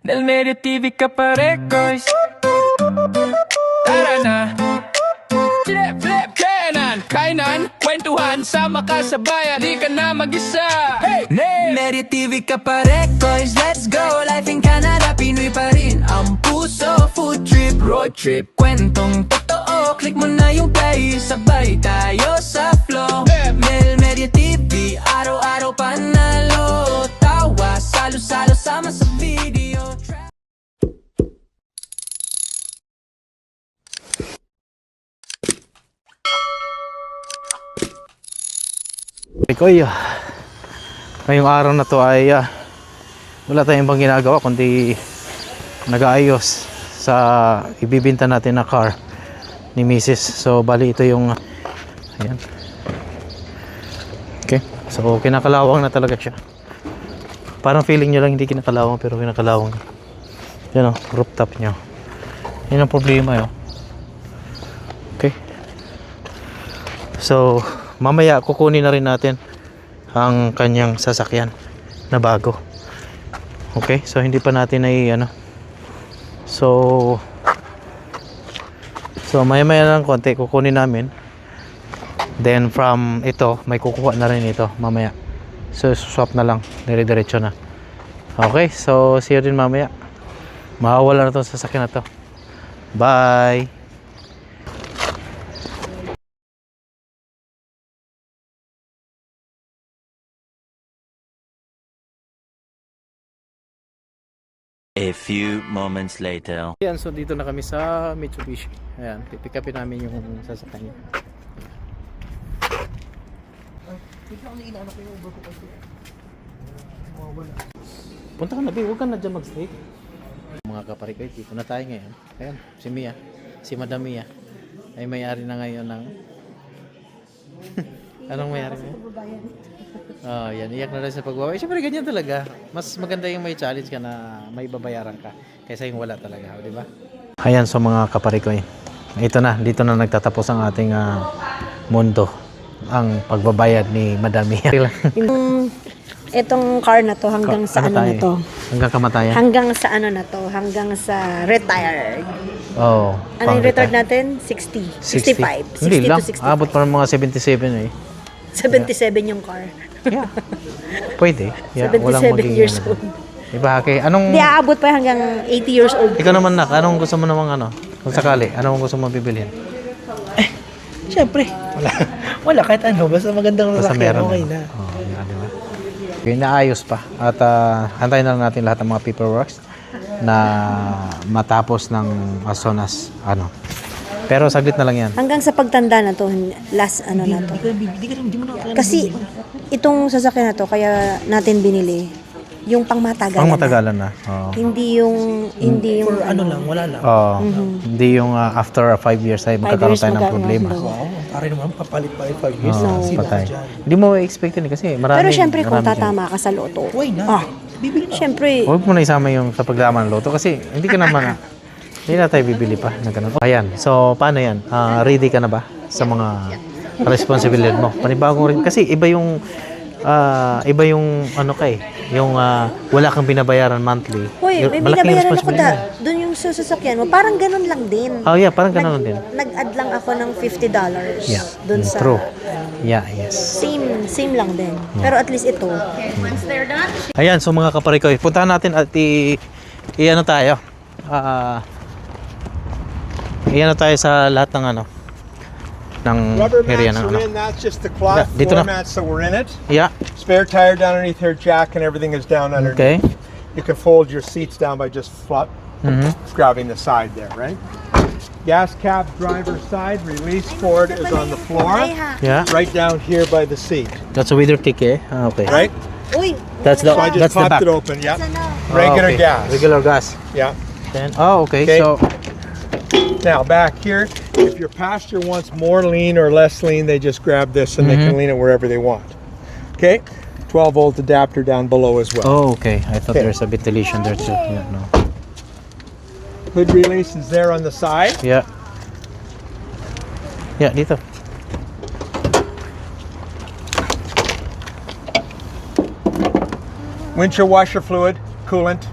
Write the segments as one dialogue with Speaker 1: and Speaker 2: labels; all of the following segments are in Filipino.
Speaker 1: Nel Medio TV Kaparekoys. Tara na. Flip, flip, kanan, kainan, kwentuhan, sama ka sa bayan, di ka na mag-isa. Hey! Media TV Kaparekoys, let's go. Life in Canada, Pinoy pa rin ang puso. Food trip, road trip, kwentong totoo. Click mo na yung play, sabay tayo sa flow. Nel Media TV, araw-araw panalo. Tawa, salo-salo, sama sa video.
Speaker 2: Koy, ngayong araw na to ay wala tayong ibang ginagawa kundi nag-aayos sa ibibinta natin na car ni Mrs. So bali ito yung ayan. Okay, so kinakalawang na talaga siya. Parang feeling nyo lang hindi kinakalawang, pero kinakalawang. Yan o, rooftop nyo. Yan ang problema yun. Okay, so mamaya kukunin na rin natin ang kanyang sasakyan na bago. Okay, so hindi pa natin ay so maya lang konti kukunin namin, then from ito may kukuha na rin ito mamaya, so swap na lang, dire-diretso na. Okay, so see you din mamaya. Mawawala na itong sasakyan na to. Bye.
Speaker 3: A few moments later.
Speaker 2: Ayan, so dito na kami sa Mitsubishi. Ayan, pipick upin namin yung sasakyan niya. Punta ka na, huwag ka na dyan mag-stay. Mga kaparikoy, dito na tayo ngayon. Ayan, si Mia, si Madam Mia ay may-ari na ngayon ng anong may-ari ngayon? Oh, yan, iyak na rin sa pagbabayad. Siyempre ganyan talaga. Mas maganda yung may challenge ka na may babayaran ka kaysa yung wala talaga, di ba? Ayan, so mga kaparikoy, ito na, dito na nagtatapos ang ating mundo, ang pagbabayad ni Madam Mia.
Speaker 4: Itong car na to hanggang sa ano na to?
Speaker 2: Hanggang kamatayan?
Speaker 4: Hanggang sa ano na to? Hanggang sa retired.
Speaker 2: Oh,
Speaker 4: Ano yung retired natin? 60. 65.
Speaker 2: Hindi
Speaker 4: 60
Speaker 2: lang,
Speaker 4: to 65.
Speaker 2: abot pa ng mga 77 eh.
Speaker 4: 77 yung car.
Speaker 2: Yeah. Pwede. Yeah,
Speaker 4: 77
Speaker 2: walang magiging
Speaker 4: years old.
Speaker 2: Diba? Okay, anong...
Speaker 4: Hindi, aabot pa hanggang 80 years old.
Speaker 2: Ikaw naman anong gusto mo namang kung sakali, anong gusto mo bibilhin?
Speaker 5: Siyempre, wala kahit ano, basta magandang
Speaker 2: Basta
Speaker 5: sasakyan,
Speaker 2: meron
Speaker 5: okay na.
Speaker 2: Oh, yan, diba? Inaayos pa at hantayin na lang natin lahat ng mga paperworks na matapos ng as soon as pero saglit na lang yan.
Speaker 4: Hanggang sa pagtanda na to, last ano na to.
Speaker 5: Hindi mo na
Speaker 4: Kasi itong sasakyan na to, kaya natin binili, yung pangmatagalan.
Speaker 2: Pangmatagalan na. Oh.
Speaker 4: Hindi yung
Speaker 5: for ano lang, wala lang.
Speaker 2: Oh, hindi yung after 5 years ay magkakaroon
Speaker 4: years
Speaker 2: tayo ng problema.
Speaker 5: Wow, pare naman, kapalit pa 5 years.
Speaker 2: Oh,
Speaker 5: Sino
Speaker 2: patay.
Speaker 5: ka dyan?
Speaker 2: Hindi mo expect yun kasi marami.
Speaker 4: Pero syempre kung
Speaker 2: marami
Speaker 4: tatama ka sa loto.
Speaker 5: Why na? Bibili na.
Speaker 4: Syempre,
Speaker 2: huwag mo na isama yung sa paglaman ng loto kasi hindi ka naman hindi na tayo bibili pa na ganun. Ayan, so paano yan? Ready ka na ba sa mga responsibilidad mo? Panibagong rin kasi iba yung yung wala kang binabayaran monthly.
Speaker 4: hoy, may
Speaker 2: Malaking
Speaker 4: binabayaran ako
Speaker 2: responsibilidad.
Speaker 4: doon yung sa sasakyan mo. Parang ganun lang din.
Speaker 2: Oh yeah, parang ganun din.
Speaker 4: Nag-add lang ako ng $50
Speaker 2: Yeah,
Speaker 4: doon sa
Speaker 2: true. Yeah, yes.
Speaker 4: same lang din. Pero at least ito.
Speaker 2: Ayan, so mga kaparikoy, puntahan natin at i-ano tayo. I-ano tayo sa lahat ng ng
Speaker 6: Rubber
Speaker 2: area
Speaker 6: mats
Speaker 2: ng
Speaker 6: are in, that's just the cloth
Speaker 2: Dito
Speaker 6: floor
Speaker 2: na.
Speaker 6: mats that were in it.
Speaker 2: Yeah,
Speaker 6: Spare tire down underneath her jack and everything is down underneath.
Speaker 2: okay.
Speaker 6: You can fold your seats down by just grabbing the side there, right? Gas cap driver's side, release for it is on the floor.
Speaker 2: Yeah,
Speaker 6: Right down here by the seat,
Speaker 2: that's a wither ticket. Okay.
Speaker 6: right?
Speaker 4: Uy,
Speaker 2: That's the
Speaker 6: So I
Speaker 2: that's
Speaker 6: just
Speaker 2: the
Speaker 6: popped
Speaker 2: back.
Speaker 6: it open, yeah.
Speaker 2: Oh,
Speaker 6: Regular
Speaker 2: okay.
Speaker 6: gas.
Speaker 2: Regular gas.
Speaker 6: Yeah.
Speaker 2: Then, okay.
Speaker 6: Okay.
Speaker 2: So
Speaker 6: Now back here, if your passenger wants more lean or less lean, they just grab this and they can lean it wherever they want. Okay? 12-volt adapter down below as well.
Speaker 2: oh, okay. I thought
Speaker 6: Okay.
Speaker 2: there's a ventilation there too. Yeah, no.
Speaker 6: Hood release is there on the side.
Speaker 2: Yeah. Yeah, dito.
Speaker 6: Windshield washer fluid, coolant.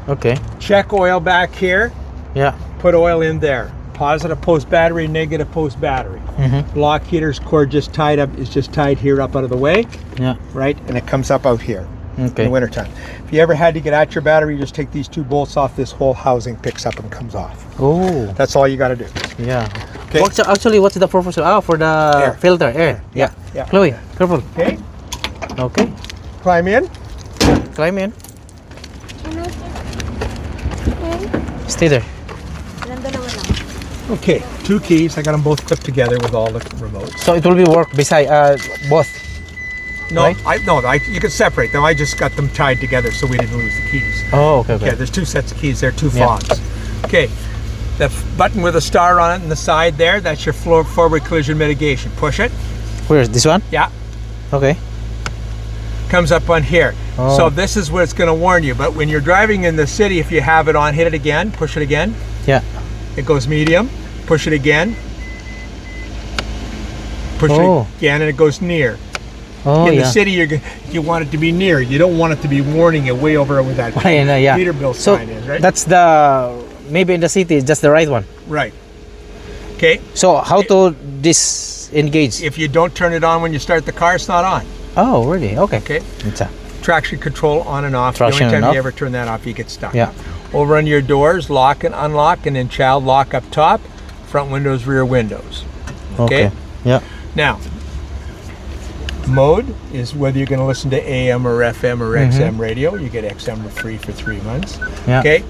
Speaker 2: Okay.
Speaker 6: Check oil back here.
Speaker 2: Yeah.
Speaker 6: Put oil in there. Positive post battery, negative post battery. Block heater's cord just tied up is just tied here up out of the way,
Speaker 2: Yeah.
Speaker 6: right? And it comes up out here in
Speaker 2: Okay.
Speaker 6: the wintertime. If you ever had to get at your battery, you just take these 2 bolts off. This whole housing picks up and comes off.
Speaker 2: Oh.
Speaker 6: That's all you got to do.
Speaker 2: Yeah.
Speaker 6: Okay.
Speaker 2: Actually, what's the purpose? For the
Speaker 6: Air.
Speaker 2: filter air. Yeah.
Speaker 6: Yeah.
Speaker 2: Chloe, careful.
Speaker 6: Okay.
Speaker 2: Okay.
Speaker 6: Climb in.
Speaker 2: Climb in. Stay there.
Speaker 6: Okay. 2 keys. I got them both clipped together with all the remotes.
Speaker 2: So it will be work beside both.
Speaker 6: No,
Speaker 2: Right?
Speaker 6: you can separate them. I just got them tied together so we didn't lose the keys.
Speaker 2: Oh, okay.
Speaker 6: Yeah, there's 2 sets of keys there, 2
Speaker 2: Yeah.
Speaker 6: fobs. Okay, the button with a star on it on the side there, that's your forward collision mitigation. Push it.
Speaker 2: Where's this one?
Speaker 6: Yeah,
Speaker 2: Okay.
Speaker 6: comes up on here.
Speaker 2: Oh.
Speaker 6: So this is where it's going to warn you. But when you're driving in the city, if you have it on, hit it again, push it again.
Speaker 2: Yeah.
Speaker 6: It goes medium. Push it again. Push
Speaker 2: Oh.
Speaker 6: it again, and it goes near.
Speaker 2: Oh,
Speaker 6: in
Speaker 2: yeah.
Speaker 6: the city, you want it to be near. You don't want it to be warning you way over with that
Speaker 2: Yeah.
Speaker 6: Peterbilt
Speaker 2: So
Speaker 6: sign is, right?
Speaker 2: that's the maybe in the city it's just the right one.
Speaker 6: Right. Okay.
Speaker 2: So how to disengage?
Speaker 6: If you don't turn it on when you start the car, it's not on.
Speaker 2: Oh, really? Okay.
Speaker 6: Okay.
Speaker 2: It's a,
Speaker 6: Traction control on and off.
Speaker 2: Traction
Speaker 6: the only
Speaker 2: and
Speaker 6: time
Speaker 2: off.
Speaker 6: you ever turn that off, you get stuck.
Speaker 2: Yeah.
Speaker 6: Over on your doors, lock and unlock, and then child lock up top, front windows, rear windows.
Speaker 2: okay. Yeah.
Speaker 6: Now, mode is whether you're going to listen to AM or FM or XM radio. You get XM free for 3 months.
Speaker 2: Yeah.
Speaker 6: Okay.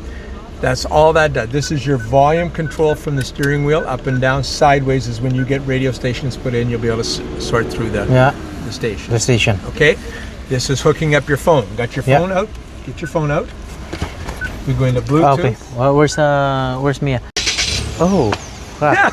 Speaker 6: That's all that does. This is your volume control from the steering wheel. Up and down, sideways is when you get radio stations put in. You'll be able to sort through the
Speaker 2: Yeah.
Speaker 6: station.
Speaker 2: The station.
Speaker 6: Okay. This is hooking up your phone. Got your
Speaker 2: Yeah.
Speaker 6: phone out? Get your phone out. We go into Bluetooth.
Speaker 2: Okay. Well, where's Mia? Oh. Crap.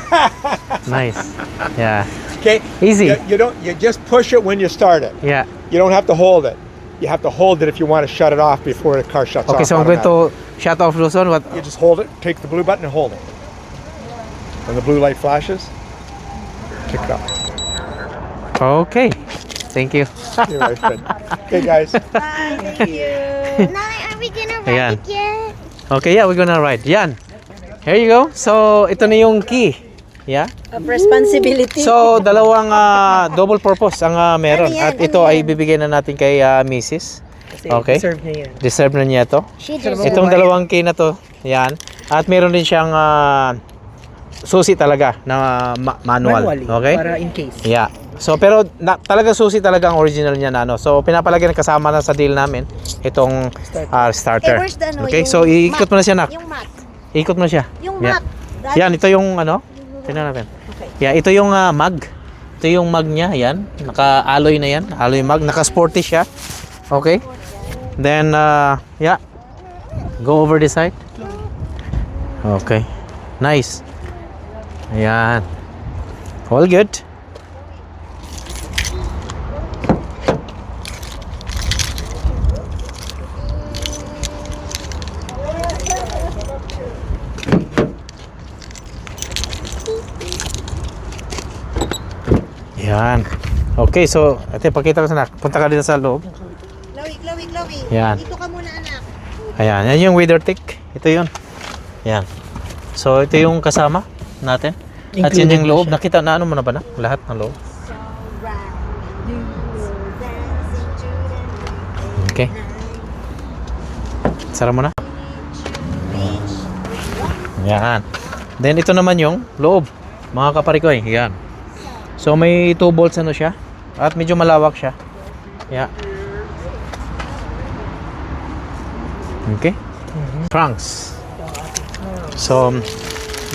Speaker 2: Nice. Yeah.
Speaker 6: Okay.
Speaker 2: Easy.
Speaker 6: You just push it when you start it.
Speaker 2: Yeah.
Speaker 6: You don't have to hold it. You have to hold it if you want to shut it off before the car shuts off.
Speaker 2: Okay, so I'm going
Speaker 6: automatically.
Speaker 2: to shut off those one. What?
Speaker 6: You just hold it, take the blue button and hold it. When the blue light flashes, kick it off.
Speaker 2: Okay. Thank you.
Speaker 6: You're right, friend. Okay, guys.
Speaker 7: Nana, are we gonna
Speaker 2: Ayan.
Speaker 7: ride it yet?
Speaker 2: Okay, yeah, we're gonna ride. Yan. Here you go. So, ito na yung key. Yeah.
Speaker 4: Of responsibility.
Speaker 2: So, dalawang double purpose ang meron.
Speaker 4: Ano yan?
Speaker 2: At ito
Speaker 4: Ano
Speaker 2: ay
Speaker 4: yan?
Speaker 2: bibigay na natin kay Mrs. Okay.
Speaker 5: Deserve niya yan.
Speaker 2: Deserve na niya to.
Speaker 7: She just
Speaker 2: Itong dalawang key na to. Yan. At meron din siyang susi talaga na manual.
Speaker 5: Manually.
Speaker 2: Okay?
Speaker 5: Para in case.
Speaker 2: Yeah. So pero talaga susi talaga ang original niya na ano. So pinapalagay na kasama na sa deal namin itong starter.
Speaker 7: Eh, where's the, ano,
Speaker 2: Okay,
Speaker 7: yung
Speaker 2: so iikot mo na siya, nak.
Speaker 7: Yung mat.
Speaker 2: Ikot mo na siya.
Speaker 7: Yung
Speaker 2: Yeah.
Speaker 7: mat.
Speaker 2: Yan, ito yung ano. Tingnan natin. Yeah, ito yung mag. Ito yung mag niya, yan. Naka-alloy na yan. Alloy mag, naka-sporty siya. Okay? Then yeah. Go over this side. Okay. Nice. Ayan. All good. Yan. Okay, so ate pakita ko sa anak. Punta ka dito sa loob.
Speaker 7: Chloe.
Speaker 2: Yan.
Speaker 7: Dito ka muna, anak.
Speaker 2: Ayan, yan yung WeatherTech. Ito yun. Yan. So ito yung kasama natin. At yan yung loob. Nakita na ano mo na ba na? Lahat ng loob. Okay. Sara mo na. Yan. Then ito naman yung loob. Mga kaparikoy. Yan. So may 2 bolts ano siya. At medyo malawak siya. Yeah. Okay. Trunks. So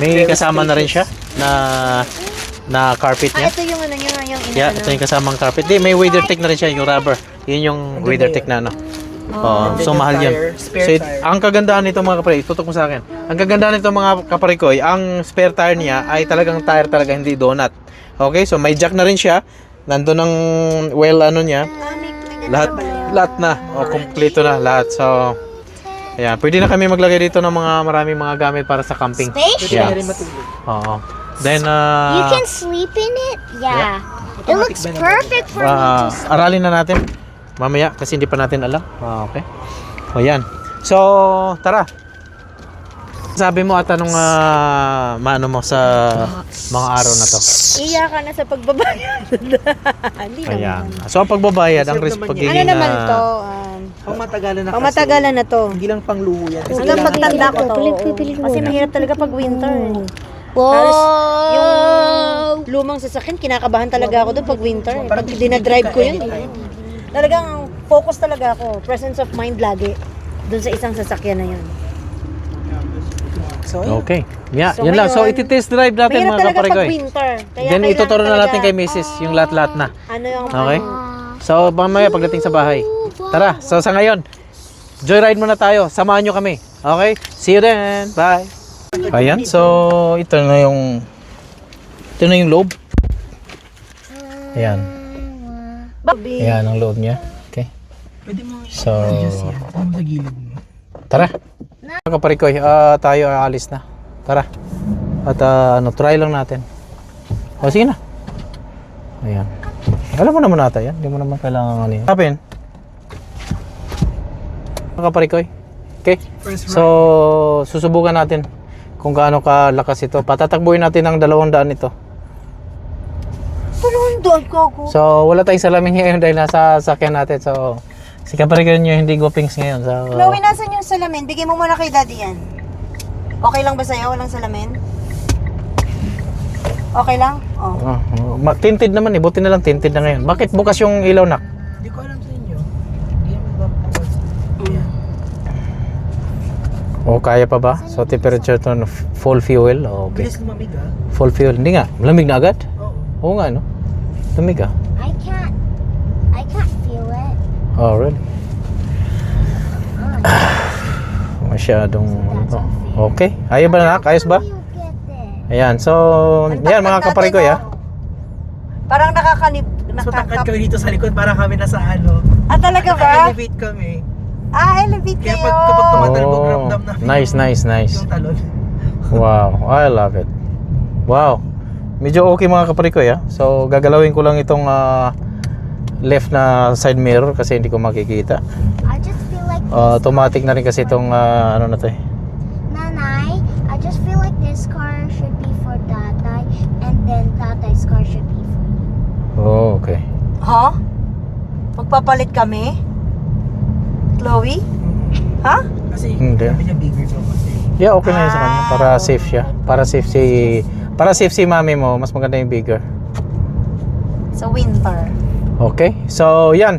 Speaker 2: may kasama na rin siya na carpet niya.
Speaker 7: Ito yung ano yung
Speaker 2: Yeah, ito yung kasamang carpet. Di, may WeatherTech na rin siya, yung rubber. Yun yung WeatherTech na ano. Oo, so mahal yan. So ang kagandahan nito mga kapare, tutok mo sa akin. Ang kagandahan nito mga kaparikoy, ang spare tire niya ay talagang tire talaga, hindi donut. Okay, so may jack na rin siya. Nandun ang well ano niya. Lahat na. O, kompleto na lahat. So ayan, pwede na kami maglagay dito ng mga maraming mga gamit para sa camping.
Speaker 7: Spacious.
Speaker 2: Yeah. Oo. Then
Speaker 7: You can sleep in it? Yeah. It looks perfect for me to sleep.
Speaker 2: aralin na natin mamaya kasi hindi pa natin alam. Okay. O yan. So, tara. Sabi mo at anong maano mo sa mga araw na to?
Speaker 4: Iya ka na sa pagbabayad. Hindi
Speaker 2: Ayan.
Speaker 4: naman.
Speaker 2: So, ang pagbabayad, ang
Speaker 5: Deserve naman
Speaker 2: pagiging...
Speaker 4: Ano naman to?
Speaker 5: Pangmatagalan na kasi.
Speaker 4: Pangmatagalan na to.
Speaker 5: Hindi lang pangluho yan. Kasi
Speaker 4: Hanggang
Speaker 5: kailangan-
Speaker 4: magtanda ko to.
Speaker 7: Pilit mo.
Speaker 4: Kasi mahirap talaga pag winter.
Speaker 7: Wow!
Speaker 4: Halos yung lumang sasakyan, kinakabahan talaga ako doon pag winter. Pag dinadrive ko yun. Talagang focus talaga ako. Presence of mind lagi. Doon sa isang sasakyan na yun.
Speaker 5: So, ayun.
Speaker 2: Okay. Yeah,
Speaker 4: So,
Speaker 2: yun lang. So,
Speaker 4: ngayon,
Speaker 2: iti-test drive natin
Speaker 4: Mahirap
Speaker 2: mga
Speaker 4: talaga pag
Speaker 2: kaparekoy.
Speaker 4: winter. Kaya
Speaker 2: Then,
Speaker 4: kailangan
Speaker 2: ituturo na
Speaker 4: talaga-
Speaker 2: natin kay Mrs. yung lahat-lahat na.
Speaker 4: Ano yung...
Speaker 2: Okay? So, mamaya pagdating sa bahay. Tara, so sa ngayon, joyride muna tayo. Samahan nyo kami. Okay? See you then. Bye. Ayan, so ito na yung loob. Ayan.
Speaker 4: Babi.
Speaker 2: Ayan ang loob niya. Okay.
Speaker 5: Pwede mo
Speaker 2: So,
Speaker 5: adjust yan. Pwede mo sa gilid mo.
Speaker 2: tara. Mga kaparikoy, tayo aalis na. Tara. At try lang natin. O, sige na. Ayan. Alam mo naman nata yan. Hindi mo naman kailangan ano yan. Kapin. Mga kaparikoy. Okay. So, susubukan natin kung gaano kalakas ito. Patatakbuhin natin ang 200 ito.
Speaker 4: Parang doon ko ako.
Speaker 2: So, wala tayong salamin ngayon dahil nasa sakyan natin. So, si kaparikoy nyo hindi gopings ngayon. So,
Speaker 4: Chloe, nasan yung salamin? Bigay mo muna kay daddy yan. Okay lang ba sa'yo? Walang salamin? Okay lang? Oh.
Speaker 2: tinted naman eh. Buti na lang tinted na ngayon. Bakit bukas yung ilaw na?
Speaker 5: Hindi ko alam sa inyo. Hindi mo ba Ayan.
Speaker 2: O, kaya pa ba? So, temperature to full fuel. Okay.
Speaker 5: Bilis lumamig ha.
Speaker 2: Full fuel. Hindi nga. Malamig na agad?
Speaker 5: Oo.
Speaker 2: Oo nga, no? Lamig ah.
Speaker 7: I can't feel it.
Speaker 2: Oh, really? Masyadong okay. Ayaw ba na? Ayos ba?
Speaker 7: You get there.
Speaker 2: Ayan. So, yan mga kaparikoy ah.
Speaker 4: Parang nakakanip.
Speaker 5: Mas matangkad kami dito sa likod para kami nasa ano.
Speaker 4: Talaga ba?
Speaker 5: Naka-elevate kami.
Speaker 4: Elevate
Speaker 5: Kaya
Speaker 4: kayo.
Speaker 5: kapag tumatalbog, ramdam na
Speaker 2: Nice.
Speaker 5: yung talon.
Speaker 2: Wow. I love it. Wow. Medyo okay mga kaparikoy ah. So, gagalawin ko lang itong left na side mirror kasi hindi ko makikita.
Speaker 7: I just feel like
Speaker 2: Automatic na rin kasi itong ano na to eh.
Speaker 7: Nanay, I just feel like this car should be for Tatay and then Tatay's car should be for you.
Speaker 2: Oh, okay.
Speaker 4: Ha? Magpapalit kami? Chloe? Ha?
Speaker 5: Kasi
Speaker 2: Hindi.
Speaker 5: sabi niya bigger daw kasi.
Speaker 2: Yeah, okay na yun sa kanya. Para safe siya. Para safe si mami mo, mas maganda yung bigger.
Speaker 4: Sa winter.
Speaker 2: Okay? So, yan.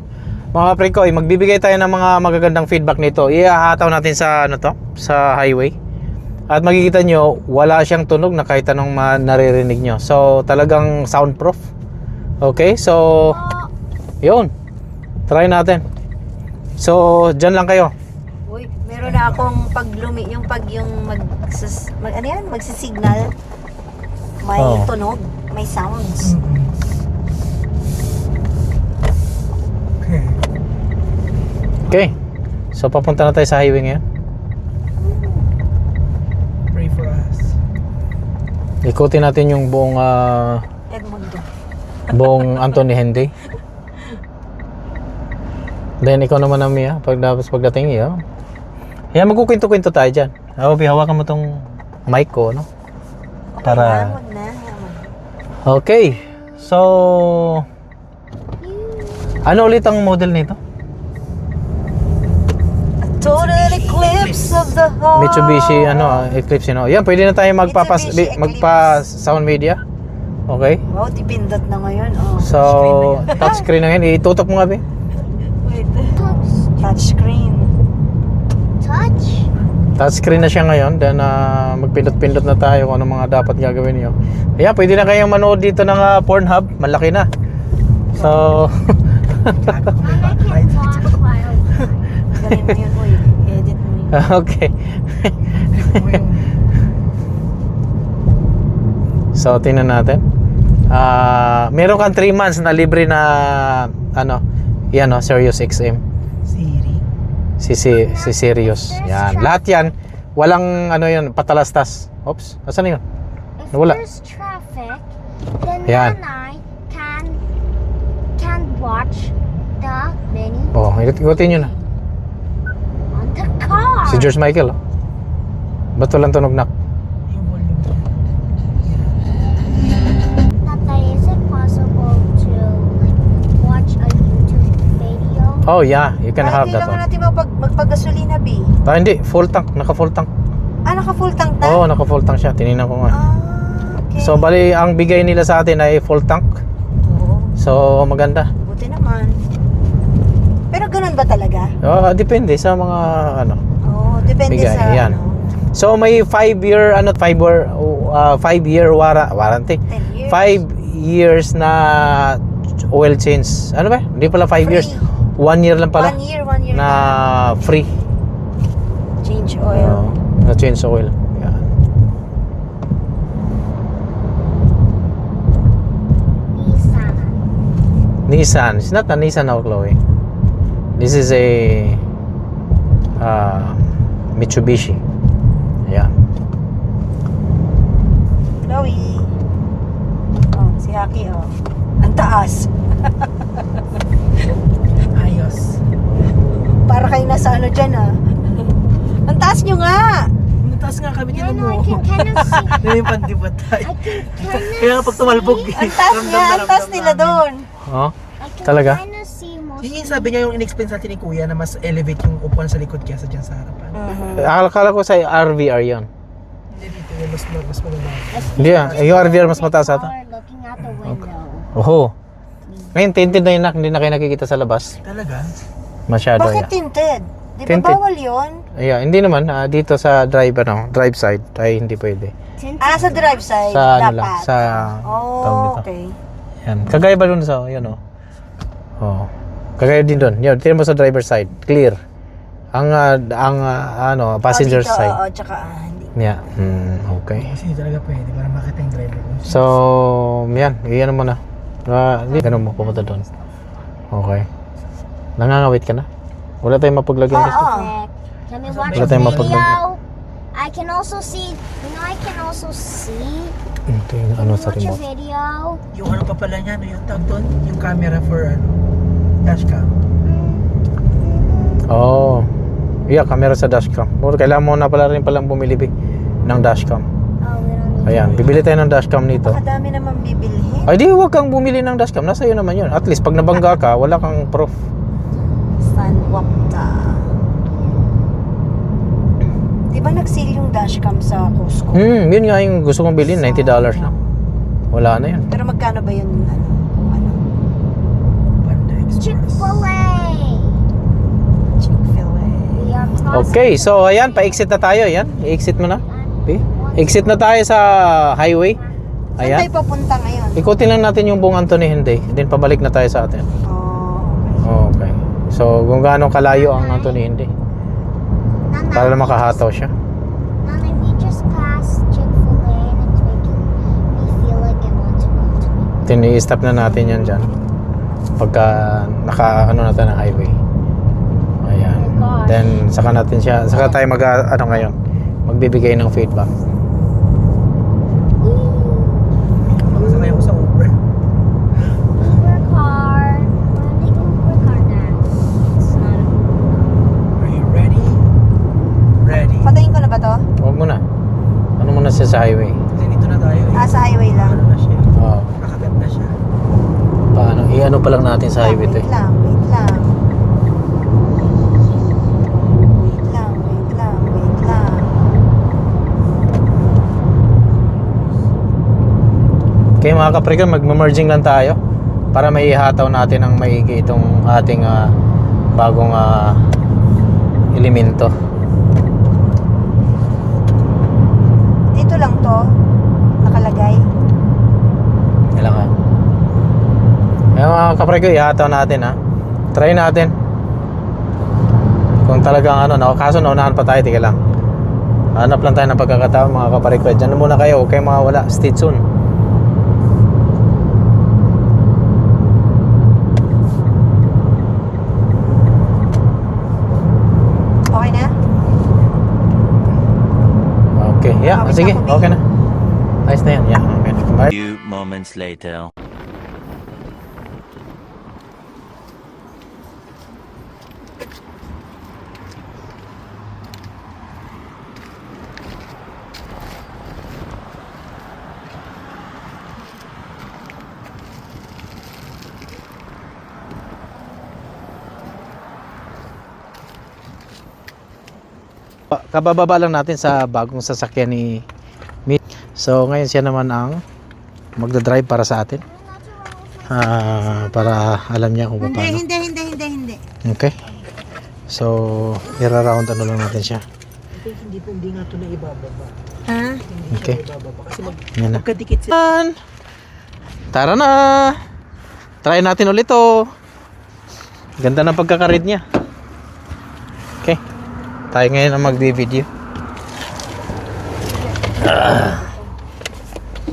Speaker 2: Mga kaparikoy, magbibigay tayo ng mga magagandang feedback nito. Iahataw natin sa sa highway. At makikita nyo, wala siyang tunog na kahit anong naririnig nyo. So, talagang soundproof. Okay? So, yun. Try natin. So, dyan lang kayo.
Speaker 4: Uy, meron na akong magsisignal. May tunog, may sounds.
Speaker 2: Okay. So, papunta na tayo sa highway ngayon.
Speaker 5: Pray for us.
Speaker 2: Ikutin natin yung buong
Speaker 4: Edmundo.
Speaker 2: buong Anthony Henday. Then ikaw naman Ami pagdating iyo. Yan magkukwento-kwento tayo diyan. Hawakan mo tong mic ko, no? Para
Speaker 4: Wag na.
Speaker 2: okay. So ano ulit ang model nito?
Speaker 4: Total eclipse of the heart.
Speaker 2: Mitsubishi Eclipse, no? Yan, pwede na tayo
Speaker 4: Mitsubishi
Speaker 2: magpa sound media. Okay?
Speaker 4: Wow, dipindot na ngayon. Oh.
Speaker 2: So, touchscreen na yan. Itutok mo nga, be.
Speaker 4: Wait. Touchscreen.
Speaker 7: Touch?
Speaker 2: Touchscreen na siya ngayon. Then, magpindot-pindot na tayo kung ano mga dapat gagawin nyo. Ayan, pwede na kayong manood dito ng Pornhub. Malaki na. So,
Speaker 7: Mom, I can't talk while
Speaker 4: Galing mo yun, boy. Edit mo yun.
Speaker 2: okay. So, tingnan natin. Meron kang 3 months na libre na yan Sirius XM.
Speaker 5: Siri.
Speaker 2: Si Sirius. Yan. Lahat yan. Walang yan, patalastas. Oops. Asan na yun?
Speaker 7: if
Speaker 2: Nawala.
Speaker 7: there's traffic, then
Speaker 2: Yan.
Speaker 7: Nanay can watch the mini
Speaker 2: Oh, ikutin nyo na.
Speaker 7: on the car.
Speaker 2: Si George Michael, oh. Ba't walang tunog na?
Speaker 5: Yung volume.
Speaker 7: Tatay, is it possible to like watch a YouTube video?
Speaker 2: Oh yeah, you can have that
Speaker 4: Kailangan
Speaker 2: one.
Speaker 4: natin magpagasolina, B.
Speaker 2: Ah, hindi, full tank, naka-full tank.
Speaker 4: Naka-full tank na?
Speaker 2: Oo, naka-full tank siya, tinignan ko nga.
Speaker 4: Okay.
Speaker 2: So bali, ang bigay nila sa atin ay full tank.
Speaker 4: Oo,
Speaker 2: So maganda.
Speaker 4: buti naman. Pero ganun ba talaga?
Speaker 2: Depende sa mga ano.
Speaker 4: Oo, depende
Speaker 2: Bigay,
Speaker 4: sa
Speaker 2: yan. So may 5-year warranty.
Speaker 4: 10 years.
Speaker 2: 5 years na oil change. Ano ba? Hindi pala 5 years. 1 year lang pala
Speaker 4: 1 year
Speaker 2: na free.
Speaker 4: change oil.
Speaker 2: Na change oil. Yan. Nissan. It's not a Nissan now, Chloe. This is a Mitsubishi. Yeah.
Speaker 4: Chloe. Oh, si Haki, oh. Ang taas.
Speaker 5: Ayos.
Speaker 4: Para kayo nasa ano dyan, ah. Ang taas nyo nga.
Speaker 5: Mataas nga kami,
Speaker 7: Yeah,
Speaker 5: tinan
Speaker 7: no, I
Speaker 5: mo.
Speaker 7: can kind of see.
Speaker 5: Yan yung pandibat tayo.
Speaker 7: I can kind
Speaker 5: Kaya pag tumalbog,
Speaker 4: Ang taas niya, ang taas nila doon.
Speaker 2: Oh.
Speaker 7: I can
Speaker 2: Talaga?
Speaker 7: kind of see most.
Speaker 5: Yun yung sabi niya yung in-explain sa atin ni Kuya na mas elevate yung upuan sa likod kesa dyan sa harapan.
Speaker 2: Akala ko sa RVR yon.
Speaker 5: Hindi dito yung mas malala.
Speaker 2: Hindi yung RVR mas mataas ata.
Speaker 7: Looking out the window.
Speaker 2: Oho. Ngayon, tinted na yun, hindi na kayo nakikita sa labas.
Speaker 5: Talaga?
Speaker 2: Masyado,
Speaker 4: Bakit
Speaker 2: yeah.
Speaker 4: tinted? Di ba
Speaker 2: Tinted.
Speaker 4: bawal yun?
Speaker 2: Yeah, hindi naman. Dito sa drive side, ay hindi pwede.
Speaker 4: Sa drive side,
Speaker 2: Sa ano
Speaker 4: dapat.
Speaker 2: lang, sa tawag
Speaker 4: Oh,
Speaker 2: nito.
Speaker 4: okay.
Speaker 2: Yan. Kagaya ba dun sa, yun oh. Oh. Kagaya din dun. Yun, tingnan mo sa driver side. Clear. Ang passenger
Speaker 4: dito,
Speaker 2: side.
Speaker 4: Oo, tsaka hindi.
Speaker 2: Yeah. Okay.
Speaker 5: Kasi hindi talaga pwede para makita yung driver ko.
Speaker 2: So, yan. Iyan mo na. Ganun mo, pumunta doon. Okay. Nangangawit ka na? Wala tayong mapaglagyan dito.
Speaker 7: Can we watch
Speaker 2: Wala
Speaker 7: a
Speaker 2: tayong mapaglagyan.
Speaker 7: video? I can also see. You know, I can also see.
Speaker 2: Ito yung
Speaker 7: Can
Speaker 2: ano
Speaker 7: we
Speaker 2: sa
Speaker 7: watch a
Speaker 2: remote.
Speaker 7: video?
Speaker 5: Yung ano pa pala niya, no, yung tag doon, yung camera for ano, dashcam.
Speaker 2: Oh. Yeah, camera sa dashcam. Kailangan mo na pala rin palang bumili ng dashcam.
Speaker 7: Oh, we don't need.
Speaker 2: Ayan, bibili tayo ng dashcam nito.
Speaker 4: Kadami naman bibilhin.
Speaker 2: Ay di, huwag kang bumili ng dashcam. Nasa iyo naman yun. At least, pag nabangga ka, wala kang proof.
Speaker 4: Sanwapta. Di ba nag-sale yung dashcam sa Costco?
Speaker 2: Yun nga yung gusto kong bilhin. $90 na. Wala na yun.
Speaker 4: Pero magkano ba yun? Ano?
Speaker 5: Panda Express.
Speaker 7: Chick-fil-A.
Speaker 4: Chick-fil-A.
Speaker 7: We are processing.
Speaker 2: Okay, so ayan, pa-exit na tayo. Ayan, i-exit mo na. Okay. Exit na tayo sa highway.
Speaker 4: Saan
Speaker 2: Ayan.
Speaker 4: tayo papunta ngayon?
Speaker 2: Ikutin lang natin yung buong Anthony Henday. Then pabalik na tayo sa atin.
Speaker 4: Oh,
Speaker 2: Okay. So, kung gaano kalayo ang Anthony Henday.
Speaker 7: Nana,
Speaker 2: Para lang makahataw siya.
Speaker 7: Nana, we just passed Chick-fil-A and it's making me feel like I want to go to it.
Speaker 2: Then i-stop na natin yan dyan. Pagka naka-ano na tayo ng highway. Ayan.
Speaker 7: gosh.
Speaker 2: Then, saka tayo ngayon. Magbibigay ng feedback.
Speaker 5: Makasakay ako sa Uber.
Speaker 7: Uber car. We're taking Uber car now. It's not a
Speaker 5: Are you ready? Ready.
Speaker 4: patayin ko na ba to?
Speaker 2: Huwag mo na. Ano mo na siya sa highway?
Speaker 5: Kasi dito na tayo eh.
Speaker 4: Sa highway lang.
Speaker 5: Ano na siya?
Speaker 2: Oo.
Speaker 5: Nakagat na siya.
Speaker 2: Paano? I-ano pa lang natin sa highway to eh.
Speaker 4: Wait lang.
Speaker 2: Okay mga kaprikon, mag-merging lang tayo para maihataw natin ng maigi itong ating bagong elemento.
Speaker 4: Dito lang to. Nakalagay.
Speaker 2: Kailangan. Kaya mga kaprikon, ihataw natin ha. Try natin. Kung talagang kaso naunahan pa tayo, tika lang. Hanap lang tayo ng pagkakataon mga kaprikon. Diyan muna kayo, huwag kayong mawawala. Stay tuned.
Speaker 4: Okay na?
Speaker 2: Okay, yeah,
Speaker 4: Okay,
Speaker 2: sige,
Speaker 4: Jacoby.
Speaker 2: okay na. Ayos na yan, yeah, okay. Bye.
Speaker 3: Few moments later.
Speaker 2: Kabababa lang natin sa bagong sasakyan ni Mitch. So ngayon siya naman ang magdadrive para sa atin. Para alam niya kung paano.
Speaker 4: Hindi.
Speaker 2: Okay. So, ira-round ano lang natin siya.
Speaker 5: Hindi nga ito na ibababa.
Speaker 4: Ha?
Speaker 2: Okay.
Speaker 5: Ibababa kasi
Speaker 2: Yan na.
Speaker 5: magkadikit sila.
Speaker 2: Tara na! Try natin ulit to. Ganda ng pagkakaread niya. Okay. Tayo ngayon ang magbi-video.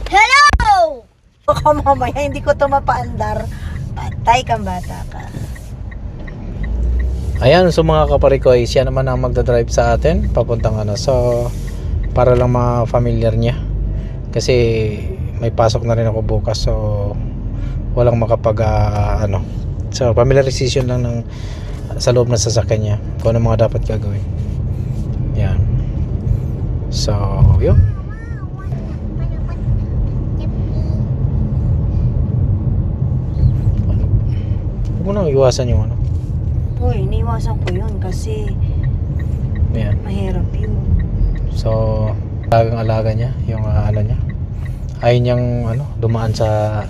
Speaker 4: Hello! Baka mamaya hindi ko to mapaandar. Patay kang bata ka.
Speaker 2: Ayan, so mga kaparikoy, siya naman ang magdadrive sa atin papuntang ano. So, para lang ma-familiar niya. Kasi may pasok na rin ako bukas. So, walang makapag ano. So, familiarization lang ng sa loob ng sasakyan niya kung ano mga dapat gagawin. Yan. So, yun. Huwag mo nang iwasan yung ano.
Speaker 4: Uy, iniwasan ko yun kasi
Speaker 2: Yan.
Speaker 4: mahirap yun.
Speaker 2: So, alagang-alaga niya, yung ano niya. Ayaw niyang ano, dumaan sa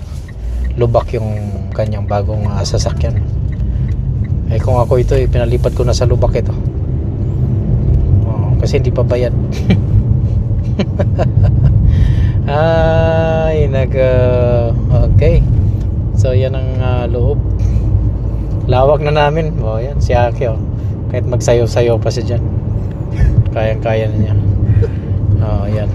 Speaker 2: lubak yung kanyang bagong sasakyan. Eh kung ako ito, pinalipat ko na sa lubak ito. Kasi hindi pa bayad. Ay, okay. So, yan ang loob. Lawak na namin. Yan, si Aki kahit magsayo-sayo pa siya dyan. Kayang-kaya na niya. Yan.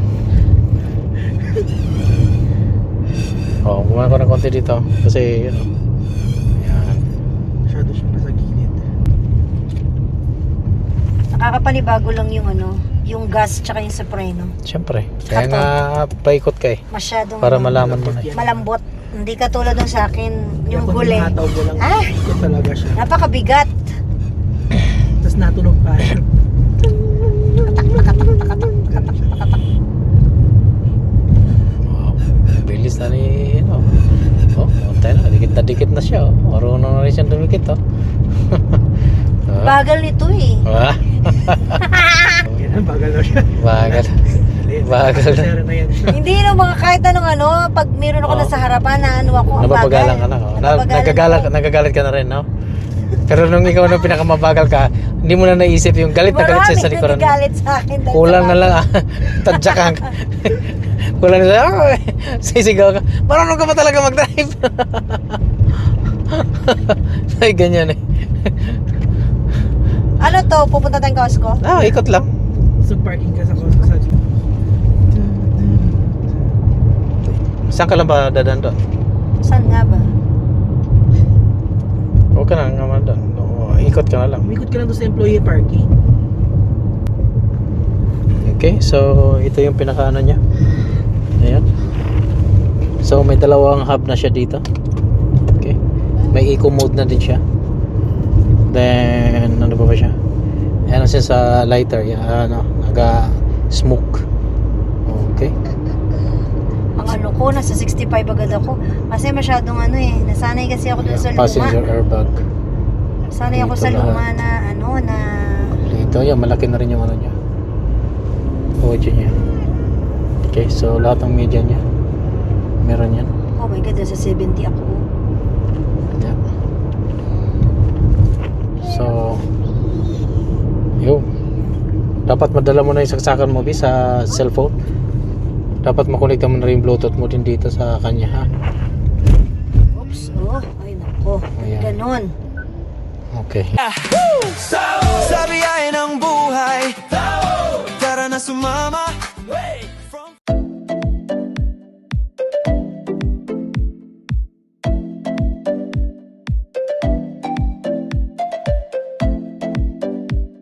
Speaker 2: Gumawa ko ng konti dito. Kasi, yan.
Speaker 5: Masyado siyang nasa gilid.
Speaker 4: Nakakapanibago lang yung ano, yung gas tsaka yung soprano.
Speaker 2: Siyempre. Kaya nga, paikot ka eh.
Speaker 4: Masyadong
Speaker 2: Para malaman mo na eh.
Speaker 4: malambot. Hindi katulad ng sa akin, yung huli.
Speaker 5: Nataw ko lang.
Speaker 4: Ah!
Speaker 5: Ikot talaga siya.
Speaker 4: Napakabigat.
Speaker 5: Tapos natunog pa siya.
Speaker 2: Wow. Bilis na ni, tayo na. Dikit na siya. Marunong na rin siyang dumikit.
Speaker 4: Bagal nito eh.
Speaker 5: Yan ang bagal na siya.
Speaker 2: Bagal. Bagal.
Speaker 5: Sera na yan siya.
Speaker 4: Hindi no, mga kahit anong ano, pag meron ako nasa harapan na ano ako, ang
Speaker 2: Napapagalang ka
Speaker 4: bagal.
Speaker 2: na. Nagagalit ka na rin, no? Pero nung ikaw na pinakamabagal ka, hindi mo na naisip yung galit na galit siya sa likuran.
Speaker 4: Marami galit sa akin. dahil
Speaker 2: Kulang
Speaker 4: sa
Speaker 2: na lang, tadyakan ka. Kulang na lang, sisigaw ka. Marunong ka pa talaga mag-drive. Ay, ganyan eh.
Speaker 4: Ano to, pupunta tayong Costco?
Speaker 2: Ikot lang.
Speaker 5: So parking ka sa Costco sa
Speaker 2: Saan ka lang ba dadaan doon?
Speaker 4: Saan nga ba?
Speaker 2: Huwag ka na naman doon. Ikot ka na lang.
Speaker 5: umikot ka lang doon sa employee parking.
Speaker 2: Okay, so ito yung pinakaano niya. Ayan. So may dalawang hub na siya dito. Okay. May eco mode na din siya. Then ano ba siya? Ayan siya sa lighter. Naga-smoke. Okay.
Speaker 4: Ang ano ko, nasa 65 agad ako. Kasi masyadong ano eh, nasanay kasi ako dun sa luma.
Speaker 2: Passenger airbag.
Speaker 4: Sanay ako
Speaker 2: Dito
Speaker 4: sa
Speaker 2: lahat.
Speaker 4: luma na ano na...
Speaker 2: Ito yan, malaki na rin yung ano niya. Audio niya. Okay, so lahat ng media niya meron yan.
Speaker 4: Oh my God, nasa 70 ako.
Speaker 2: Yeah. So, yun. Dapat madala mo na yung saksakan mo sa cellphone. Dapat makonekta mo na rin yung Bluetooth mo din dito sa kanya, ha?
Speaker 4: Oops, ay nako.
Speaker 2: Ayan.
Speaker 4: Ganon.
Speaker 2: Okay.
Speaker 1: Sa biyahe ng buhay, tara na sumama.